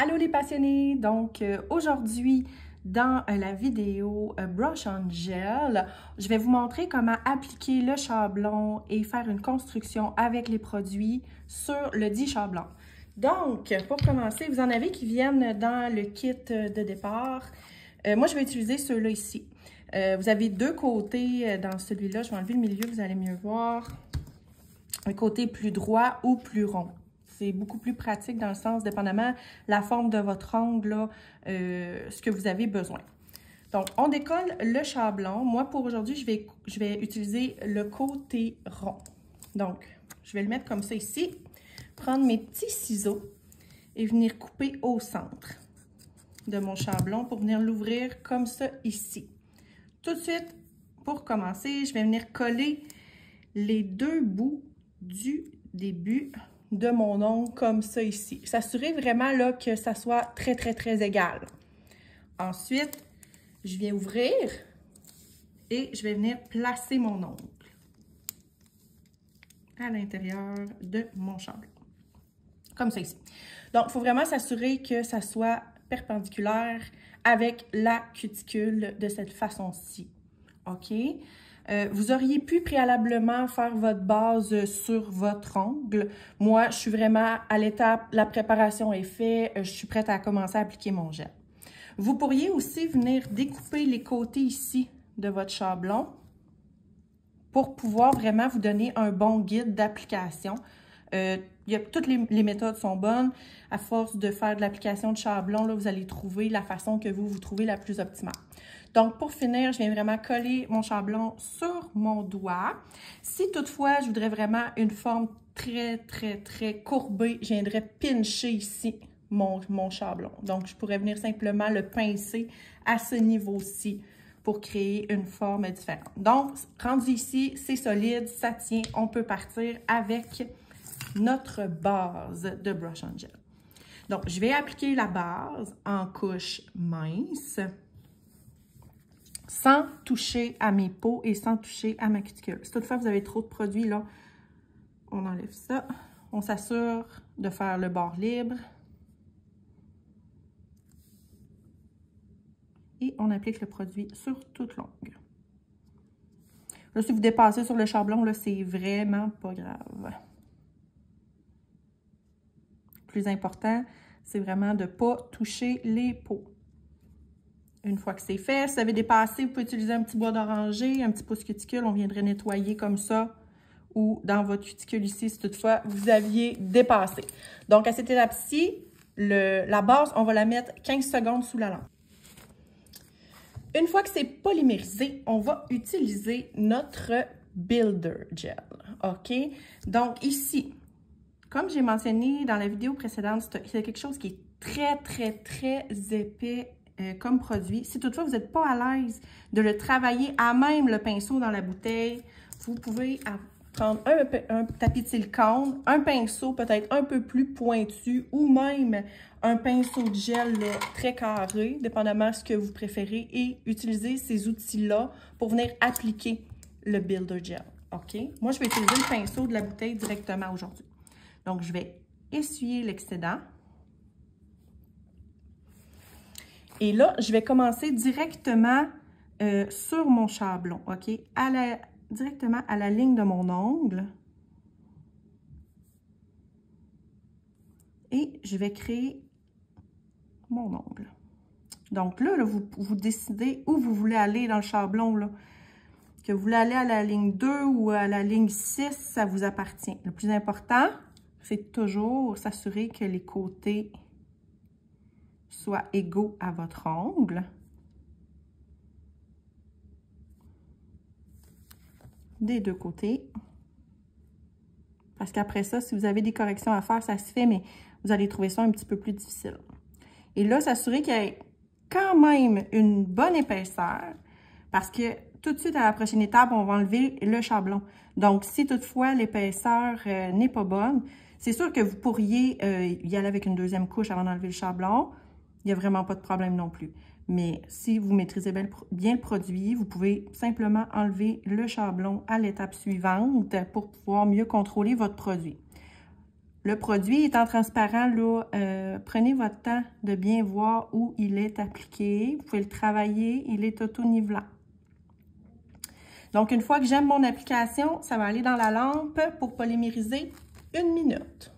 Allô les passionnés! Donc aujourd'hui, dans la vidéo Brush on Gel, je vais vous montrer comment appliquer le chablon et faire une construction avec les produits sur le dit chablon. Donc, pour commencer, vous en avez qui viennent dans le kit de départ. Moi, je vais utiliser ceux-là ici. Vous avez deux côtés dans celui-là. Je vais enlever le milieu, vous allez mieux voir. Un côté plus droit ou plus rond. C'est beaucoup plus pratique dans le sens, dépendamment la forme de votre ongle, là, ce que vous avez besoin. Donc, on décolle le chablon. Moi, pour aujourd'hui, je vais utiliser le côté rond. Donc, je vais le mettre comme ça ici. Prendre mes petits ciseaux et venir couper au centre de mon chablon pour venir l'ouvrir comme ça ici. Tout de suite, pour commencer, je vais venir coller les deux bouts du début de mon ongle comme ça ici. S'assurer vraiment là que ça soit très égal. Ensuite, je viens ouvrir et je vais venir placer mon ongle à l'intérieur de mon chablon. Comme ça ici. Donc, il faut vraiment s'assurer que ça soit perpendiculaire avec la cuticule de cette façon-ci. OK? Vous auriez pu préalablement faire votre base sur votre ongle. Moi, je suis vraiment à l'étape, la préparation est faite, je suis prête à commencer à appliquer mon gel. Vous pourriez aussi venir découper les côtés ici de votre chablon pour pouvoir vraiment vous donner un bon guide d'application. Toutes les méthodes sont bonnes. À force de faire de l'application de chablon, là, vous allez trouver la façon que vous trouvez la plus optimale. Donc, pour finir, je viens vraiment coller mon chablon sur mon doigt. Si toutefois, je voudrais vraiment une forme très courbée, je viendrais pincher ici mon chablon. Donc, je pourrais venir simplement le pincer à ce niveau-ci pour créer une forme différente. Donc, rendu ici, c'est solide, ça tient. On peut partir avec notre base de Brush on Gel. Donc, je vais appliquer la base en couche mince sans toucher à mes peaux et sans toucher à ma cuticule. Si toutefois vous avez trop de produits, là, on enlève ça. On s'assure de faire le bord libre. Et on applique le produit sur toute l'ongle. Là, si vous dépassez sur le chablon, là, c'est vraiment pas grave. Le plus important, c'est vraiment de ne pas toucher les peaux. Une fois que c'est fait, si vous avez dépassé, vous pouvez utiliser un petit bois d'oranger, un petit pouce cuticule, on viendrait nettoyer comme ça, ou dans votre cuticule ici, si toutefois vous aviez dépassé. Donc, à cette étape-ci, la base, on va la mettre 15 secondes sous la lampe. Une fois que c'est polymérisé, on va utiliser notre Builder Gel, OK? Donc, ici, comme j'ai mentionné dans la vidéo précédente, c'est quelque chose qui est très épais comme produit. Si toutefois vous n'êtes pas à l'aise de le travailler à même le pinceau dans la bouteille, vous pouvez prendre un tapis de silicone, un pinceau peut-être un peu plus pointu ou même un pinceau de gel là, très carré, dépendamment de ce que vous préférez, et utiliser ces outils-là pour venir appliquer le Builder Gel. OK? Moi, je vais utiliser le pinceau de la bouteille directement aujourd'hui. Donc, je vais essuyer l'excédent. Et là, je vais commencer directement sur mon chablon, OK? Directement à la ligne de mon ongle. Et je vais créer mon ongle. Donc là, vous décidez où vous voulez aller dans le chablon, là. Que vous voulez aller à la ligne 2 ou à la ligne 6, ça vous appartient. Le plus important, c'est toujours s'assurer que les côtés soient égaux à votre ongle. Des deux côtés. Parce qu'après ça, si vous avez des corrections à faire, ça se fait, mais vous allez trouver ça un petit peu plus difficile. Et là, s'assurer qu'il y ait quand même une bonne épaisseur, parce que tout de suite, à la prochaine étape, on va enlever le chablon. Donc, si toutefois l'épaisseur n'est pas bonne, c'est sûr que vous pourriez y aller avec une deuxième couche avant d'enlever le chablon. Il n'y a vraiment pas de problème non plus. Mais si vous maîtrisez bien le produit, vous pouvez simplement enlever le chablon à l'étape suivante pour pouvoir mieux contrôler votre produit. Le produit étant transparent, là, prenez votre temps de bien voir où il est appliqué. Vous pouvez le travailler, il est auto-nivelant. Donc, une fois que j'aime mon application, ça va aller dans la lampe pour polymériser 1 minute.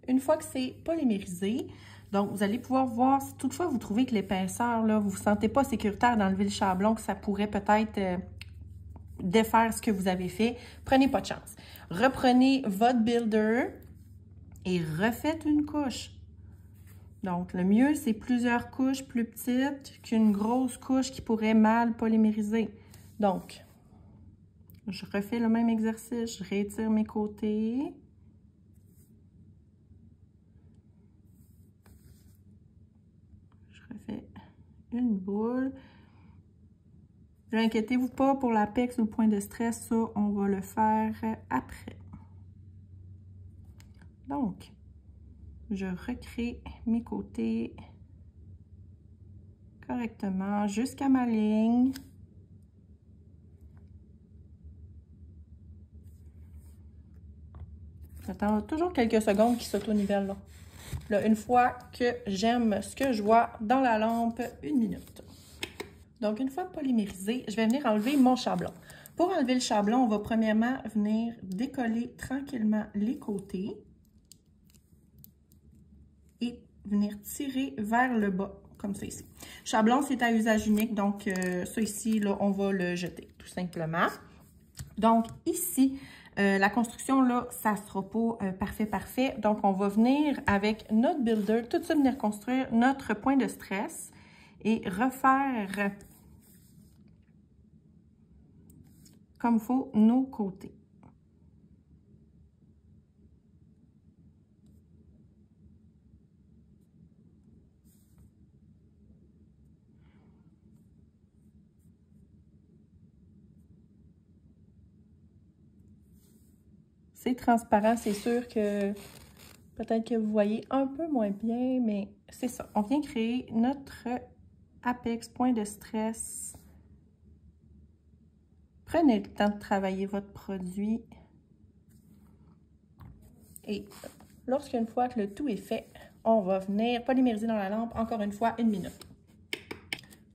Une fois que c'est polymérisé, donc vous allez pouvoir voir si toutefois vous trouvez que l'épaisseur, là, vous ne vous sentez pas sécuritaire d'enlever le chablon, que ça pourrait peut-être défaire ce que vous avez fait, prenez pas de chance. Reprenez votre builder et refaites une couche. Donc, le mieux, c'est plusieurs couches plus petites qu'une grosse couche qui pourrait mal polymériser. Donc, je refais le même exercice, je rétire mes côtés. Je refais une boule. Ne vous inquiétez-vous pas pour l'apex ou le point de stress, ça, on va le faire après. Donc, je recrée mes côtés correctement jusqu'à ma ligne. J'attends toujours quelques secondes qui s'auto-nivellent là. Là, une fois que j'aime ce que je vois dans la lampe, 1 minute. Donc, une fois polymérisé, je vais venir enlever mon chablon. Pour enlever le chablon, on va premièrement venir décoller tranquillement les côtés et venir tirer vers le bas, comme ça ici. Chablon, c'est à usage unique, donc ça ici, là, on va le jeter, tout simplement. Donc, ici, la construction, là, ça ne sera pas parfait. Donc, on va venir avec notre builder, tout de suite venir construire notre point de stress et refaire comme il faut nos côtés. C'est transparent, c'est sûr que peut-être que vous voyez un peu moins bien, mais c'est ça. On vient créer notre apex, point de stress. Prenez le temps de travailler votre produit. Et lorsqu'une fois que le tout est fait, on va venir polymériser dans la lampe, encore une fois, 1 minute.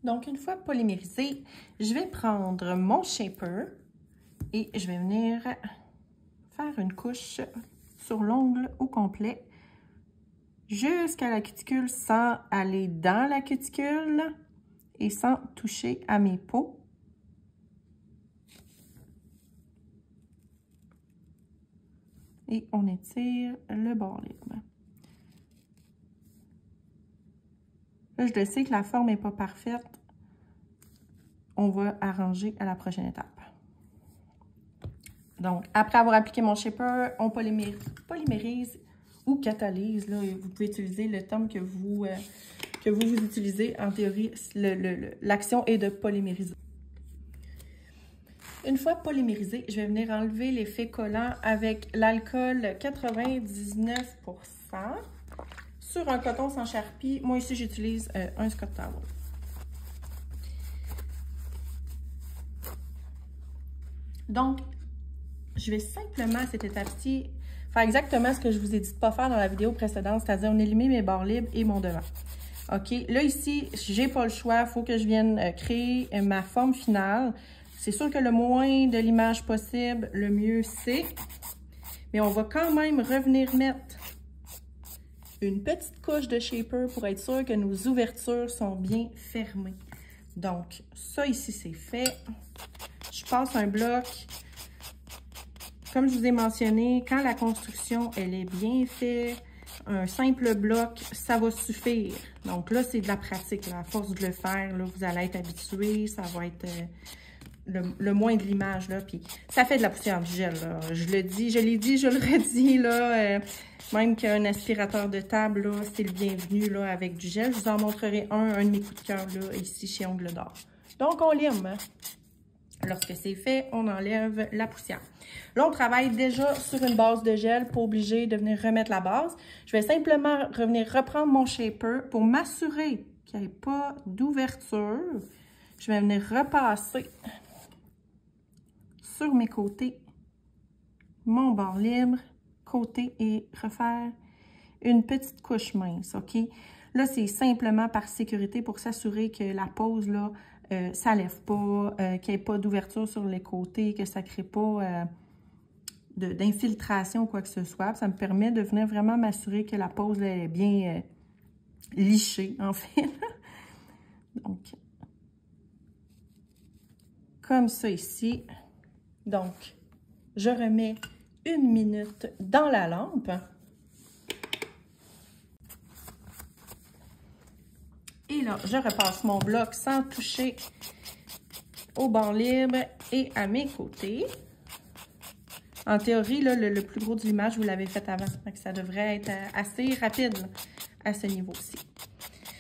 Donc, une fois polymérisé, je vais prendre mon shaper et je vais venir faire une couche sur l'ongle au complet jusqu'à la cuticule sans aller dans la cuticule et sans toucher à mes peaux. Et on étire le bord libre. Là, je le sais que la forme n'est pas parfaite. On va arranger à la prochaine étape. Donc, après avoir appliqué mon shaper, on polymérise ou catalyse. Là, vous pouvez utiliser le terme que vous utilisez. En théorie, l'action est de polymériser. Une fois polymérisé, je vais venir enlever l'effet collant avec l'alcool 99% sur un coton sans charpie. Moi, ici, j'utilise un Scott Towel. Donc, je vais simplement à cette étape-ci faire exactement ce que je vous ai dit de ne pas faire dans la vidéo précédente, c'est-à-dire on élimine mes bords libres et mon devant. OK, là ici, j'ai pas le choix, il faut que je vienne créer ma forme finale. C'est sûr que le moins de l'image possible, le mieux c'est. Mais on va quand même revenir mettre une petite couche de shaper pour être sûr que nos ouvertures sont bien fermées. Donc, ça ici, c'est fait. Je passe un bloc. Comme je vous ai mentionné, quand la construction, elle est bien faite, un simple bloc, ça va suffire. Donc là, c'est de la pratique. Là. À force de le faire, là, vous allez être habitué. Ça va être le moins de l'image. Puis ça fait de la poussière du gel. Là. Je l'ai dit, je le redis. Là, même qu'un aspirateur de table, c'est le bienvenu là, avec du gel. Je vous en montrerai un de mes coups de cœur là, ici chez Ongles d'Or. Donc, on lime. Lorsque c'est fait, on enlève la poussière. Là, on travaille déjà sur une base de gel, pas obligé de venir remettre la base. Je vais simplement reprendre mon shaper pour m'assurer qu'il n'y ait pas d'ouverture. Je vais venir repasser sur mes côtés mon bord libre, côté et refaire une petite couche mince, OK? Là, c'est simplement par sécurité pour s'assurer que la pose, là, ça lève pas, qu'il n'y ait pas d'ouverture sur les côtés, que ça ne crée pas d'infiltration ou quoi que ce soit. Ça me permet de venir vraiment m'assurer que la pose là, est bien lichée, en fait. Donc, comme ça ici. Donc, je remets 1 minute dans la lampe. Et là, je repasse mon bloc sans toucher au bord libre et à mes côtés. En théorie, là, le plus gros de l'image, vous l'avez fait avant. Donc, ça devrait être assez rapide à ce niveau-ci.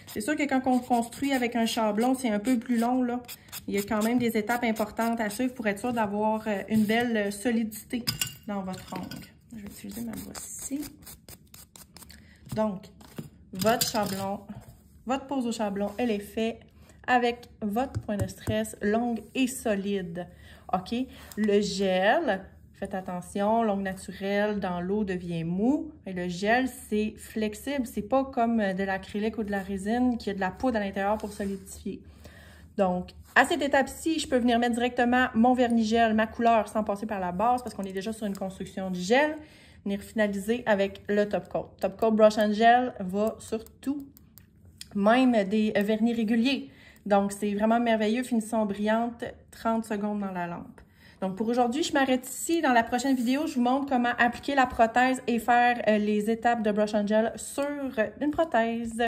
C'est sûr que quand on construit avec un chablon, c'est un peu plus long, là. Il y a quand même des étapes importantes à suivre pour être sûr d'avoir une belle solidité dans votre ongle. Je vais utiliser ma brosse ici. Donc, votre chablon, votre pose au chablon, elle est faite avec votre point de stress longue et solide. OK? Le gel, faites attention, l'ongle naturelle dans l'eau devient mou. Et le gel, c'est flexible. C'est pas comme de l'acrylique ou de la résine qui a de la poudre à l'intérieur pour solidifier. Donc, à cette étape-ci, je peux venir mettre directement mon vernis gel, ma couleur, sans passer par la base, parce qu'on est déjà sur une construction du gel. Venir finaliser avec le top coat. Top coat Brush and Gel va sur tout, même des vernis réguliers. Donc, c'est vraiment merveilleux, finition brillante, 30 secondes dans la lampe. Donc, pour aujourd'hui, je m'arrête ici. Dans la prochaine vidéo, je vous montre comment appliquer la prothèse et faire les étapes de Brush and Gel sur une prothèse.